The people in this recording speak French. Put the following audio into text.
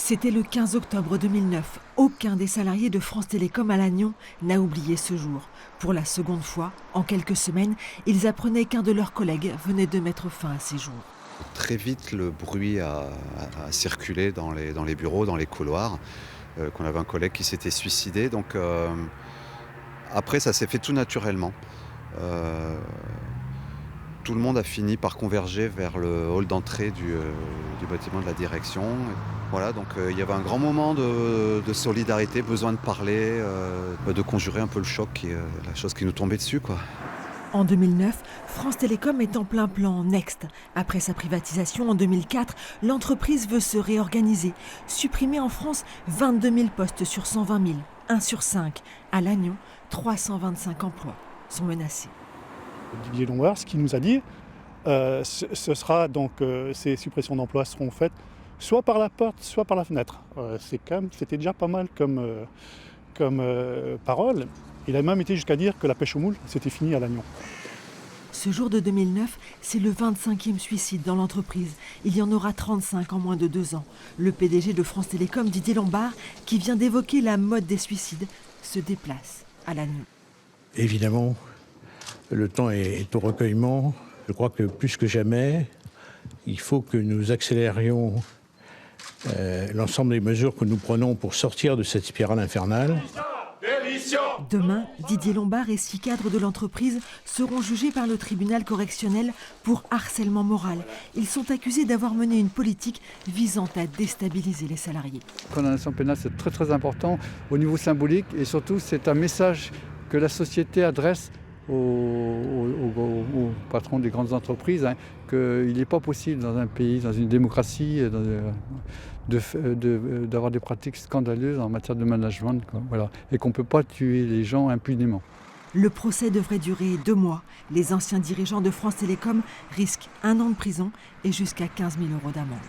C'était le 15 octobre 2009. Aucun des salariés de France Télécom à Lannion n'a oublié ce jour. Pour la seconde fois, en quelques semaines, ils apprenaient qu'un de leurs collègues venait de mettre fin à ses jours. Très vite, le bruit a circulé dans les bureaux, dans les couloirs, qu'on avait un collègue qui s'était suicidé. Donc après, ça s'est fait tout naturellement. Tout le monde a fini par converger vers le hall d'entrée du bâtiment de la direction. Voilà, donc il y avait un grand moment de solidarité, besoin de parler, de conjurer un peu le choc, la chose qui nous tombait dessus, quoi. En 2009, France Télécom est en plein plan Next. Après sa privatisation en 2004, l'entreprise veut se réorganiser. Supprimer en France 22 000 postes sur 120 000, 1 sur 5. À Lannion, 325 emplois sont menacés. Didier Lombard, ce qu'il nous a dit, ce sera donc ces suppressions d'emplois seront faites soit par la porte, soit par la fenêtre. C'était déjà pas mal comme parole. Il a même été jusqu'à dire que la pêche aux moules, c'était fini à Lannion. Ce jour de 2009, c'est le 25e suicide dans l'entreprise. Il y en aura 35 en moins de 2 ans. Le PDG de France Télécom, Didier Lombard, qui vient d'évoquer la mode des suicides, se déplace à Lannion. Évidemment, le temps est au recueillement. Je crois que plus que jamais, il faut que nous accélérions l'ensemble des mesures que nous prenons pour sortir de cette spirale infernale. Demain, Didier Lombard et 6 cadres de l'entreprise seront jugés par le tribunal correctionnel pour harcèlement moral. Ils sont accusés d'avoir mené une politique visant à déstabiliser les salariés. La condamnation pénale, c'est très très important au niveau symbolique et surtout c'est un message que la société adresse aux patrons des grandes entreprises, qu'il n'est pas possible dans un pays, dans une démocratie, d'avoir des pratiques scandaleuses en matière de management, quoi, voilà, et qu'on ne peut pas tuer les gens impunément. Le procès devrait durer 2 mois. Les anciens dirigeants de France Télécom risquent 1 an de prison et jusqu'à 15 000 € d'amende.